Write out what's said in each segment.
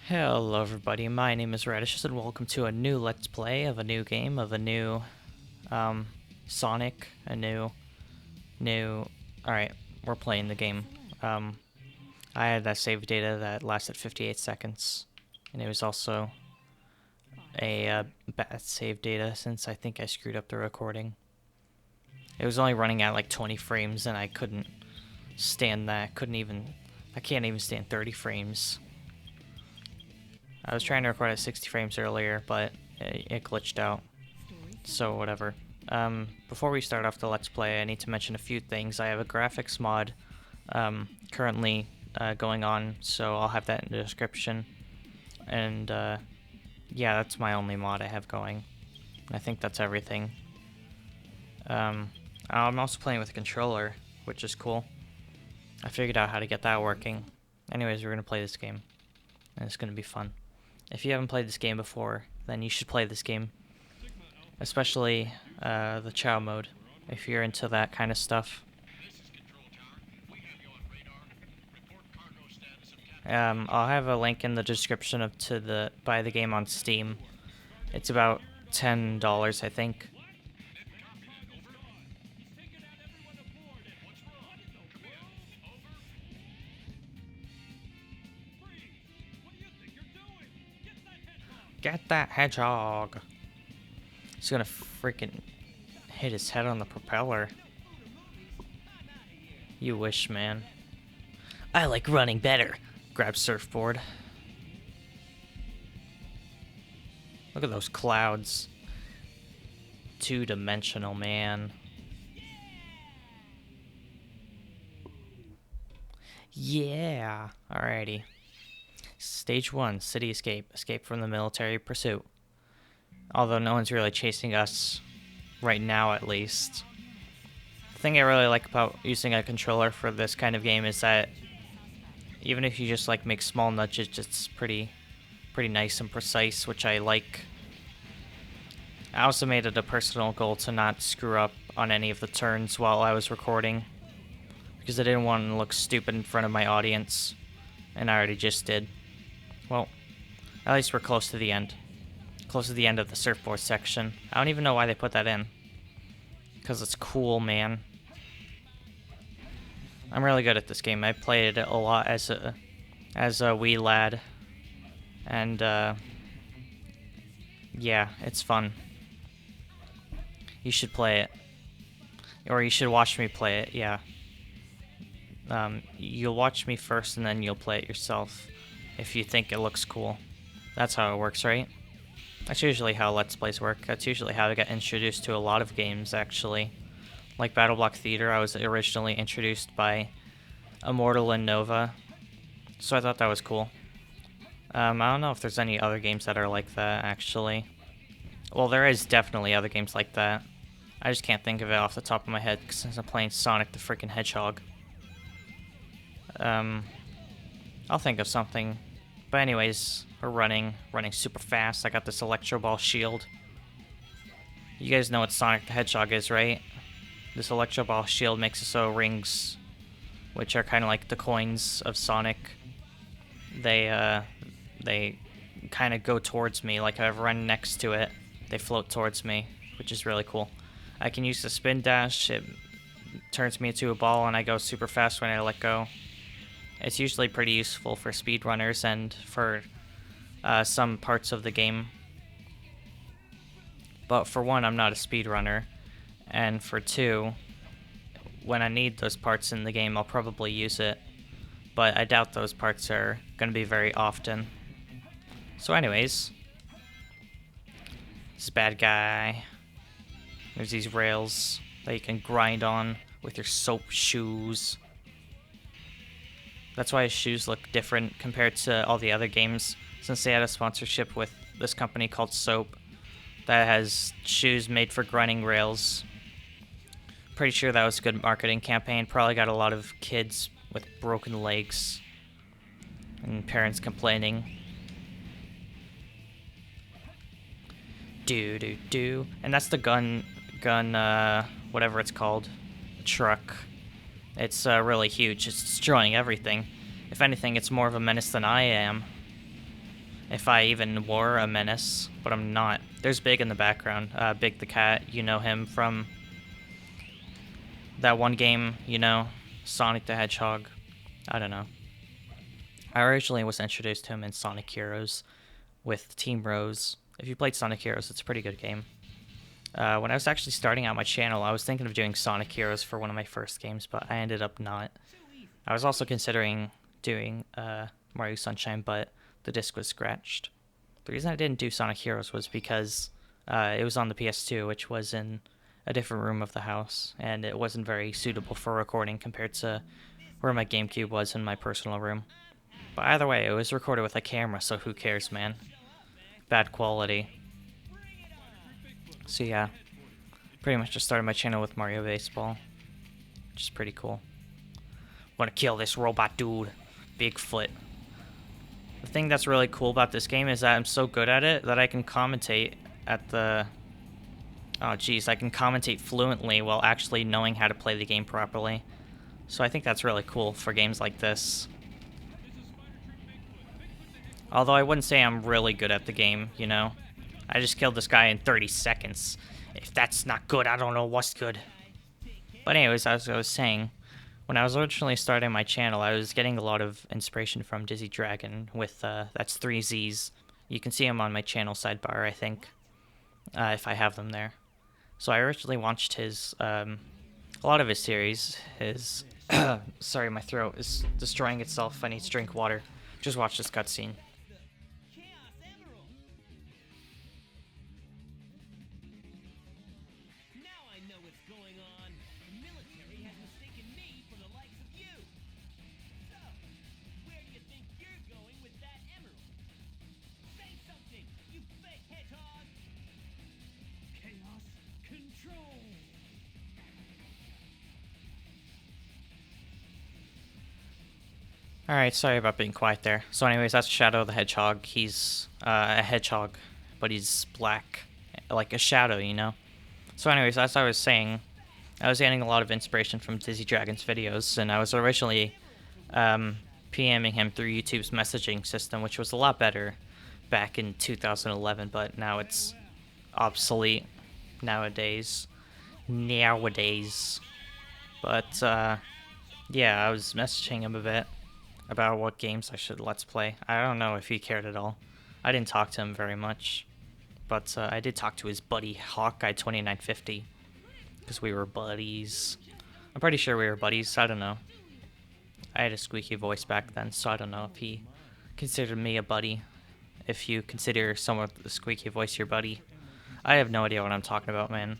Hello everybody, my name is Raddishist and welcome to a new Let's Play of a new game, of a new, Sonic, alright, we're playing the game. I had that save data that lasted 58 seconds, and it was also a bad save data since I think I screwed up the recording. It was only running at like 20 frames and I couldn't stand that, I can't even stand 30 frames. I was trying to record at 60 frames earlier, but it glitched out, so whatever. Before we start off the Let's Play, I need to mention a few things. I have a graphics mod currently going on, so I'll have that in the description. And yeah, that's my only mod I have going. I think that's everything. I'm also playing with a controller, which is cool. I figured out how to get that working. Anyways, we're going to play this game, and it's going to be fun. If you haven't played this game before, then you should play this game. Especially the Chow mode, if you're into that kind of stuff. I'll have a link in the description to buy the game on Steam. It's about $10, I think. Get that hedgehog! He's gonna freaking hit his head on the propeller. You wish, man. I like running better. Grab surfboard. Look at those clouds. Two-dimensional, man. Yeah! Alrighty. Stage 1, City Escape. Escape from the military pursuit. Although no one's really chasing us right now, at least. The thing I really like about using a controller for this kind of game is that even if you just like make small nudges, it's pretty nice and precise, which I like. I also made it a personal goal to not screw up on any of the turns while I was recording, because I didn't want to look stupid in front of my audience, and I already just did. Well, at least we're close to the end. Close to the end of the surfboard section. I don't even know why they put that in. Because it's cool, man. I'm really good at this game. I played it a lot as a wee lad. And, yeah, it's fun. You should play it. Or you should watch me play it, yeah. You'll watch me first and then you'll play it yourself. If you think it looks cool. That's how it works, right? That's usually how Let's Plays work. That's usually how I got introduced to a lot of games, actually. Like Battle Block Theater, I was originally introduced by Immortal and Nova. So I thought that was cool. I don't know if there's any other games that are like that, actually. Well, there is definitely other games like that. I just can't think of it off the top of my head since I'm playing Sonic the freaking Hedgehog. I'll think of something. But anyways, we're running super fast. I got this Electro Ball shield. You guys know what Sonic the Hedgehog is, right? This Electro Ball shield makes it so rings, which are kind of like the coins of Sonic, they kind of go towards me. Like if I run next to it, they float towards me, which is really cool. I can use the spin dash. It turns me into a ball and I go super fast when I let go. It's usually pretty useful for speedrunners and for some parts of the game. But for one, I'm not a speedrunner. And for two, when I need those parts in the game, I'll probably use it. But I doubt those parts are going to be very often. So anyways, this bad guy. There's these rails that you can grind on with your soap shoes. That's why his shoes look different compared to all the other games, since they had a sponsorship with this company called Soap that has shoes made for grinding rails. Pretty sure that was a good marketing campaign. Probably got a lot of kids with broken legs and parents complaining. Do. And that's the gun, whatever it's called, truck. It's really huge. It's destroying everything. If anything, it's more of a menace than I am. If I even were a menace, but I'm not. There's Big in the background. Big the cat, you know him from that one game, you know, Sonic the Hedgehog. I don't know. I originally was introduced to him in Sonic Heroes with Team Rose. If you played Sonic Heroes, it's a pretty good game. When I was actually starting out my channel, I was thinking of doing Sonic Heroes for one of my first games, but I ended up not. I was also considering doing Mario Sunshine, but the disc was scratched. The reason I didn't do Sonic Heroes was because it was on the PS2, which was in a different room of the house, and it wasn't very suitable for recording compared to where my GameCube was in my personal room. But either way, it was recorded with a camera, so who cares, man? Bad quality. So yeah, pretty much just started my channel with Mario Baseball, which is pretty cool. Want to kill this robot dude, Bigfoot. The thing that's really cool about this game is that I'm so good at it that I can commentate at the... Oh geez, I can commentate fluently while actually knowing how to play the game properly. So I think that's really cool for games like this. Although I wouldn't say I'm really good at the game, you know? I just killed this guy in 30 seconds. If that's not good, I don't know what's good. But anyways, as I was saying, when I was originally starting my channel, I was getting a lot of inspiration from Dizzy Dragon with, that's 3 Z's. You can see him on my channel sidebar, I think, if I have them there. So I originally watched his, a lot of his series. His, sorry, my throat is destroying itself. I need to drink water. Just watch this cutscene. Alright, sorry about being quiet there. So anyways, that's Shadow the Hedgehog. He's a hedgehog, but he's black, like a shadow, you know? So anyways, as I was saying, I was getting a lot of inspiration from Dizzy Dragon's videos, and I was originally PMing him through YouTube's messaging system, which was a lot better back in 2011, but now it's obsolete nowadays. But, yeah, I was messaging him a bit about what games I should Let's Play. I don't know if he cared at all. I didn't talk to him very much, but I did talk to his buddy Hawkeye2950, because we were buddies. I'm pretty sure we were buddies, I don't know. I had a squeaky voice back then, so I don't know if he considered me a buddy. If you consider someone with a squeaky voice your buddy. I have no idea what I'm talking about, man.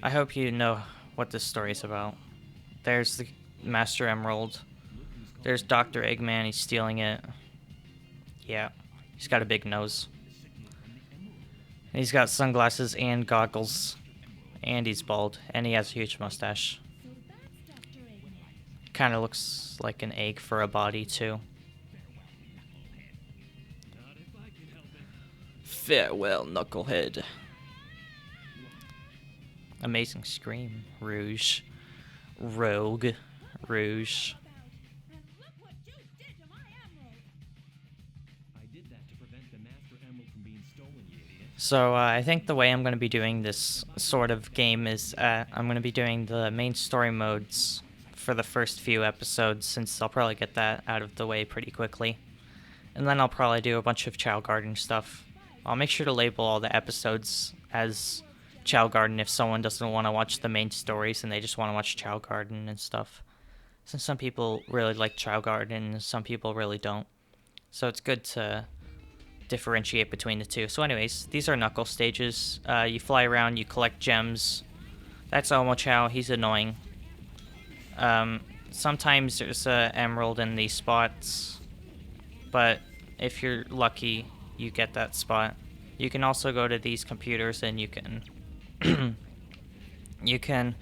I hope you know what this story is about. There's the Master Emerald. There's Dr. Eggman, he's stealing it. Yeah, he's got a big nose. And he's got sunglasses and goggles. And he's bald. And he has a huge mustache. Kinda looks like an egg for a body, too. Farewell, Knucklehead. Amazing Scream. Rouge. Rogue. Rouge. So I think the way I'm going to be doing this sort of game is I'm going to be doing the main story modes for the first few episodes, since I'll probably get that out of the way pretty quickly. And then I'll probably do a bunch of Child Garden stuff. I'll make sure to label all the episodes as Child Garden if someone doesn't want to watch the main stories and they just want to watch Child Garden and stuff. Since some people really like Child Garden and some people really don't. So it's good to differentiate between the two. So anyways, these are Knuckle stages. You fly around, you collect gems. That's Omochao, he's annoying. Sometimes there's an emerald in these spots, but if you're lucky, you get that spot. You can also go to these computers and you can you can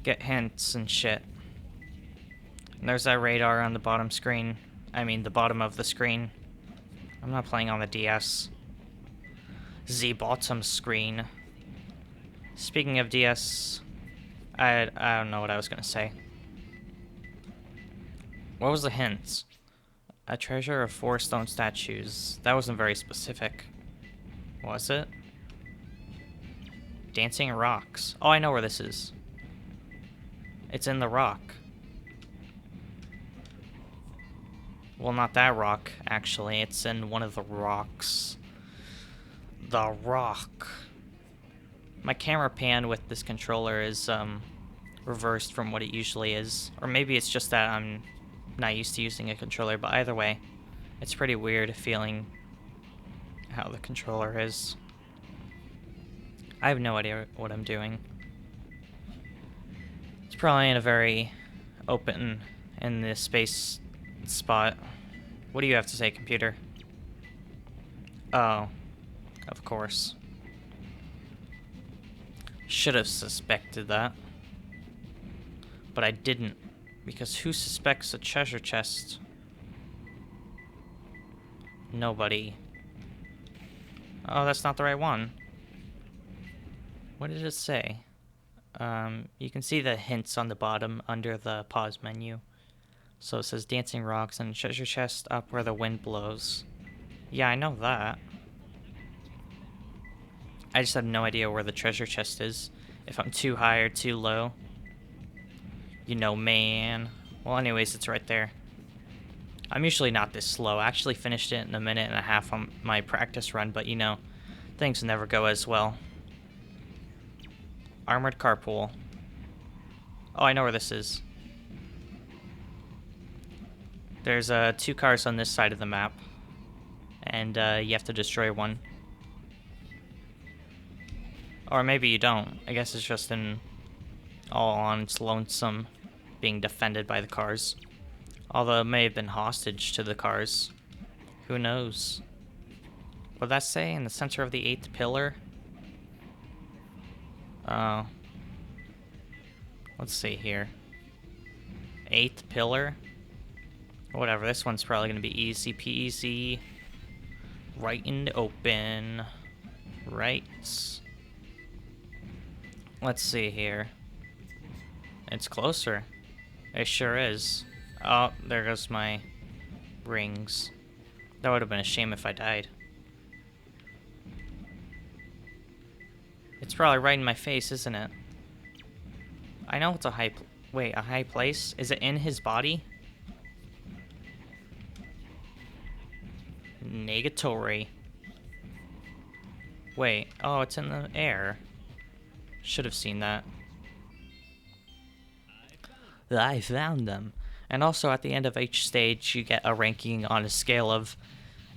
get hints and shit. And there's that radar on the bottom screen. I mean, the bottom of the screen. I'm not playing on the DS. The bottom screen. Speaking of DS, I don't know what I was gonna say. What was the hints? A treasure of 4 stone statues. That wasn't very specific. Was it? Dancing rocks. Oh, I know where this is. It's in the rock. Well, not that rock, actually. It's in one of the rocks. The rock. My camera pan with this controller is reversed from what it usually is. Or maybe it's just that I'm not used to using a controller, but either way, it's pretty weird feeling how the controller is. I have no idea what I'm doing. It's probably in a very open in this space spot. What do you have to say, computer? Oh, of course. Should have suspected that. But I didn't. Because who suspects a treasure chest? Nobody. Oh, that's not the right one. What did it say? You can see the hints on the bottom under the pause menu. So it says dancing rocks and treasure chest up where the wind blows. Yeah, I know that. I just have no idea where the treasure chest is. If I'm too high or too low. You know, man. Well, anyways, it's right there. I'm usually not this slow. I actually finished it in a minute and a half on my practice run, but you know, things never go as well. Armored carpool. Oh, I know where this is. There's 2 cars on this side of the map, and you have to destroy one. Or maybe you don't. I guess it's just all on its lonesome, being defended by the cars. Although it may have been hostage to the cars. Who knows? What did that say? In the center of the 8th pillar? Let's see here. 8th pillar? Whatever, this one's probably gonna be easy peasy. Right in the open. Right. Let's see here. It's closer. It sure is. Oh, there goes my rings. That would have been a shame if I died. It's probably right in my face, isn't it? I know it's a high... Wait, a high place? Is it in his body? Negatory. Wait, oh, it's in the air. Should have seen that. I found them. And also at the end of each stage, you get a ranking on a scale of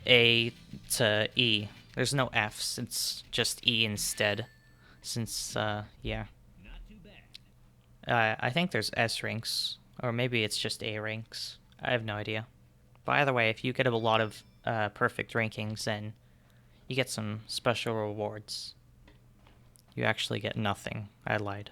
A to E. There's no F's, it's just E instead. Since, yeah. I think there's S ranks, or maybe it's just A ranks. I have no idea. By the way, if you get a lot of perfect rankings, then you get some special rewards. You actually get nothing. I lied.